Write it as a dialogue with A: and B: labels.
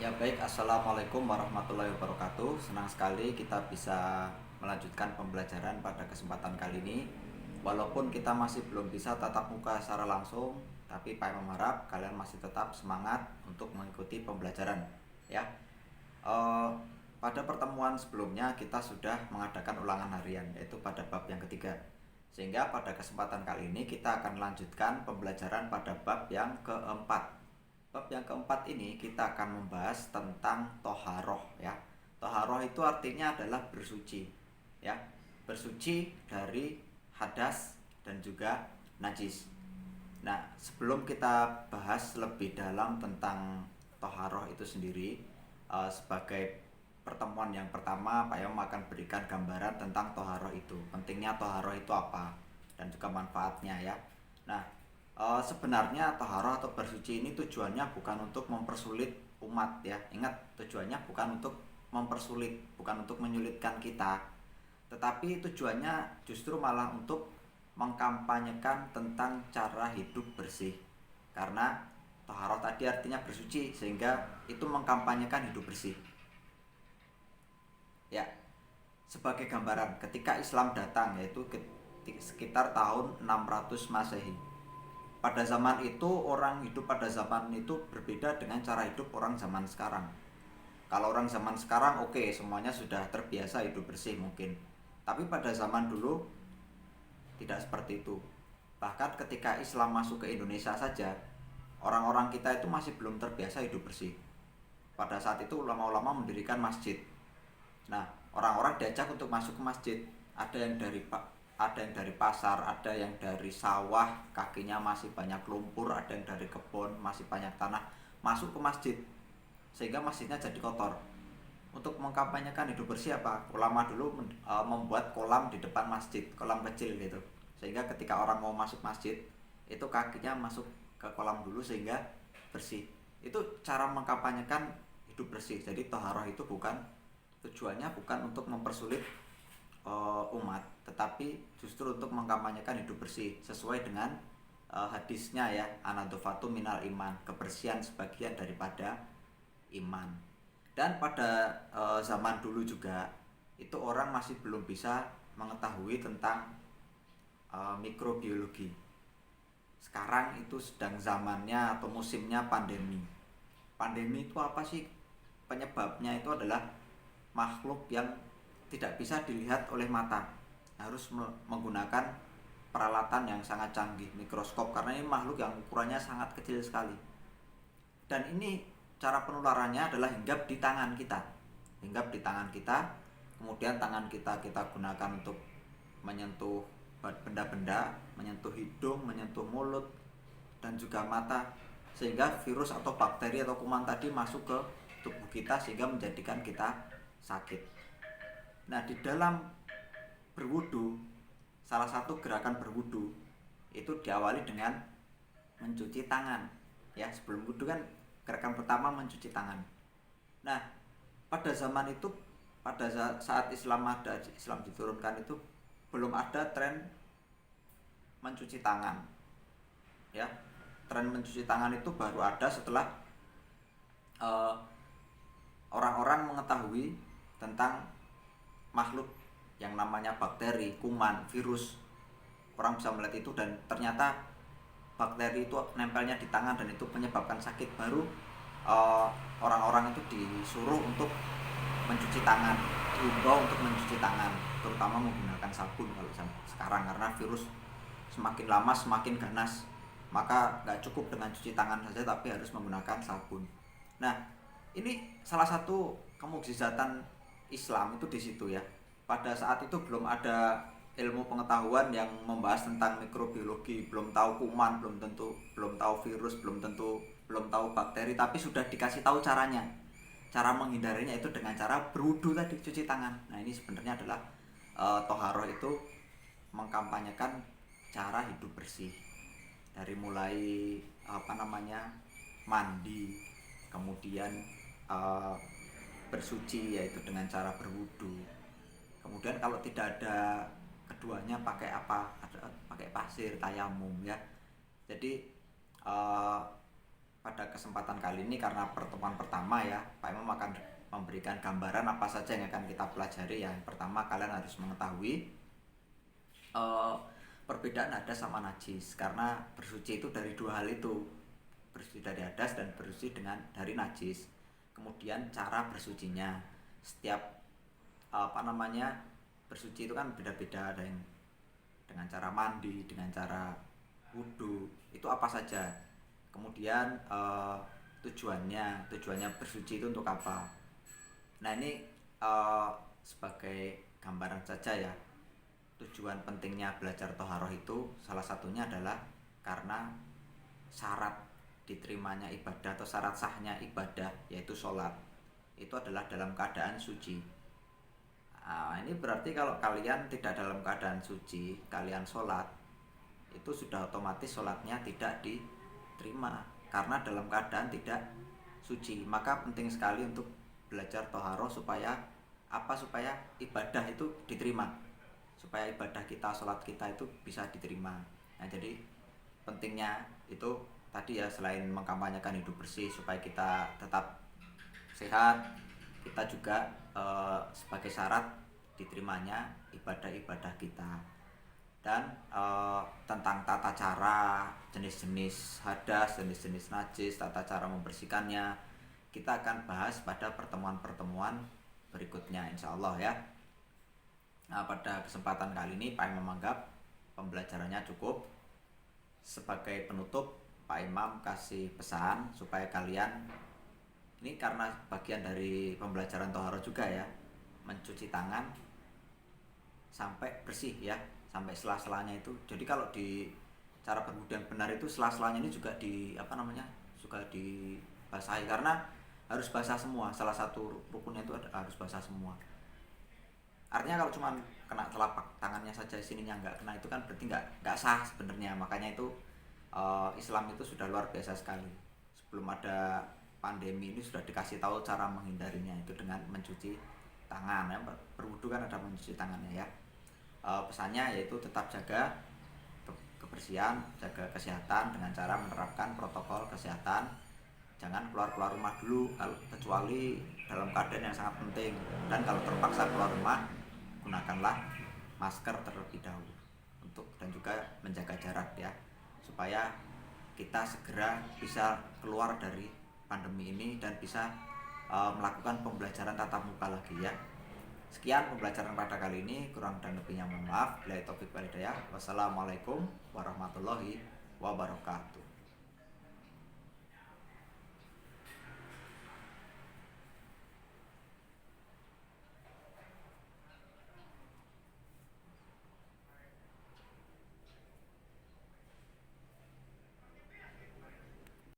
A: Ya baik, Assalamualaikum warahmatullahi wabarakatuh. Senang sekali kita bisa melanjutkan pembelajaran pada kesempatan kali ini. Walaupun kita masih belum bisa tatap muka secara langsung, tapi Pak Imam harap kalian masih tetap semangat untuk mengikuti pembelajaran. Ya, Eh, pada pertemuan sebelumnya kita sudah mengadakan ulangan harian, yaitu pada bab yang ketiga. Sehingga pada kesempatan kali ini kita akan lanjutkan pembelajaran pada bab yang keempat. Bab yang keempat ini kita akan membahas tentang toharoh ya. Toharoh itu artinya adalah bersuci ya. Bersuci dari hadas dan juga najis. Nah, sebelum kita bahas lebih dalam tentang toharoh itu sendiri, sebagai pertemuan yang pertama, Pak Yom akan berikan gambaran tentang toharoh itu. Pentingnya toharoh itu apa dan juga manfaatnya ya. Nah, sebenarnya taharah atau bersuci ini tujuannya bukan untuk mempersulit umat ya. Ingat, tujuannya bukan untuk mempersulit, bukan untuk menyulitkan kita. Tetapi tujuannya justru malah untuk mengkampanyekan tentang cara hidup bersih. Karena taharah tadi artinya bersuci, sehingga itu mengkampanyekan hidup bersih. Ya, sebagai gambaran ketika Islam datang yaitu sekitar tahun 600 Masehi. Pada zaman itu orang hidup pada zaman itu berbeda dengan cara hidup orang zaman sekarang. Kalau orang zaman sekarang oke, semuanya sudah terbiasa hidup bersih mungkin. Tapi pada zaman dulu tidak seperti itu. Bahkan ketika Islam masuk ke Indonesia saja, orang-orang kita itu masih belum terbiasa hidup bersih. Pada saat itu ulama-ulama mendirikan masjid. Nah, orang-orang diajak untuk masuk ke masjid. Ada yang dari pasar, ada yang dari sawah, kakinya masih banyak lumpur, ada yang dari kebun, masih banyak tanah, masuk ke masjid. Sehingga masjidnya jadi kotor. Untuk mengkampanyekan hidup bersih apa? Ulama dulu membuat kolam di depan masjid, kolam kecil gitu. Sehingga ketika orang mau masuk masjid, itu kakinya masuk ke kolam dulu sehingga bersih. Itu cara mengkampanyekan hidup bersih. Jadi toharoh itu tujuannya bukan untuk mempersulit umat, tetapi justru untuk mengkampanyekan hidup bersih sesuai dengan hadisnya ya, anadofatu minal iman, kebersihan sebagian daripada iman. Dan pada zaman dulu juga itu orang masih belum bisa mengetahui tentang mikrobiologi. Sekarang itu sedang zamannya atau musimnya pandemi. Pandemi itu apa sih? Penyebabnya itu adalah makhluk yang tidak bisa dilihat oleh mata, harus menggunakan peralatan yang sangat canggih, mikroskop, karena ini makhluk yang ukurannya sangat kecil sekali. Dan ini cara penularannya adalah hinggap di tangan kita. Hinggap di tangan kita, kemudian tangan kita gunakan untuk menyentuh benda-benda, menyentuh hidung, menyentuh mulut, dan juga mata, sehingga virus atau bakteri atau kuman tadi masuk ke tubuh kita sehingga menjadikan kita sakit. Nah, di dalam berwudu, salah satu gerakan berwudu itu diawali dengan mencuci tangan. Ya, sebelum wudu kan gerakan pertama mencuci tangan. Nah, pada zaman itu, pada saat Islam diturunkan itu belum ada tren mencuci tangan. Ya, tren mencuci tangan itu baru ada setelah uh, orang-orang mengetahui tentang makhluk yang namanya bakteri, kuman, virus. Orang bisa melihat itu dan ternyata bakteri itu nempelnya di tangan dan itu menyebabkan sakit. Baru orang-orang itu disuruh untuk mencuci tangan, diimbau untuk mencuci tangan, terutama menggunakan sabun kalau sekarang, karena virus semakin lama semakin ganas. Maka nggak cukup dengan cuci tangan saja tapi harus menggunakan sabun. Nah, ini salah satu kemukjizatan Islam itu di situ ya. Pada saat itu belum ada ilmu pengetahuan yang membahas tentang mikrobiologi, belum tahu kuman, belum tahu virus, belum tahu bakteri, tapi sudah dikasih tahu caranya. Cara menghindarinya itu dengan cara berwudu tadi, cuci tangan. Nah, ini sebenarnya adalah toharoh itu mengkampanyekan cara hidup bersih. Dari mulai mandi, kemudian uh, bersuci yaitu dengan cara berwudu. Kemudian kalau tidak ada keduanya pakai apa? Pakai pasir, tayamum ya. Jadi uh, pada kesempatan kali ini karena pertemuan pertama ya, Pak Imam akan memberikan gambaran apa saja yang akan kita pelajari ya. Yang pertama kalian harus mengetahui eh, perbedaan hadas sama najis, karena bersuci itu dari dua hal itu, bersuci dari hadas dan bersuci dari najis. Kemudian cara bersucinya, setiap bersuci itu kan beda-beda, ada yang dengan cara mandi, dengan cara wudhu, itu apa saja. Kemudian tujuannya bersuci itu untuk apa. Nah ini sebagai gambaran saja ya, tujuan pentingnya belajar toharoh itu salah satunya adalah karena syarat diterimanya ibadah atau syarat sahnya ibadah, yaitu sholat, itu adalah dalam keadaan suci. Ini berarti kalau kalian tidak dalam keadaan suci, kalian sholat, itu sudah otomatis sholatnya tidak diterima karena dalam keadaan tidak suci. Maka penting sekali untuk belajar toharoh supaya apa? Supaya ibadah itu diterima, supaya ibadah kita, sholat kita itu bisa diterima. Nah jadi pentingnya itu tadi ya, selain mengkampanyekan hidup bersih supaya kita tetap sehat, kita juga sebagai syarat diterimanya ibadah-ibadah kita. Dan tentang tata cara, jenis-jenis hadas, jenis-jenis najis, tata cara membersihkannya, kita akan bahas pada pertemuan-pertemuan berikutnya insya Allah ya. Nah pada kesempatan kali ini Pak Imam menganggap pembelajarannya cukup. Sebagai penutup, Pak Imam kasih pesan supaya kalian, ini karena bagian dari pembelajaran toharoh juga ya, mencuci tangan sampai bersih ya, sampai sela-selanya itu. Jadi kalau di cara berwudu yang benar itu sela-selanya ini juga juga dibasahi, karena harus basah semua. Salah satu rukunnya itu harus basah semua. Artinya kalau cuma kena telapak tangannya saja, sininya nggak kena, itu kan berarti nggak sah sebenarnya. Makanya itu Islam itu sudah luar biasa sekali. Sebelum ada pandemi ini sudah dikasih tahu cara menghindarinya, itu dengan mencuci tangan ya. Berwudu kan ada mencuci tangannya ya. Pesannya yaitu tetap jaga kebersihan, jaga kesehatan dengan cara menerapkan protokol kesehatan. Jangan keluar rumah dulu kecuali dalam keadaan yang sangat penting, dan kalau terpaksa keluar rumah, gunakanlah masker terlebih dahulu dan juga menjaga jarak ya, supaya kita segera bisa keluar dari pandemi ini dan bisa melakukan pembelajaran tatap muka lagi ya. Sekian pembelajaran pada kali ini, kurang dan lebihnya mohon maaf. Billahi taufiq wal hidayah. Wassalamualaikum warahmatullahi wabarakatuh.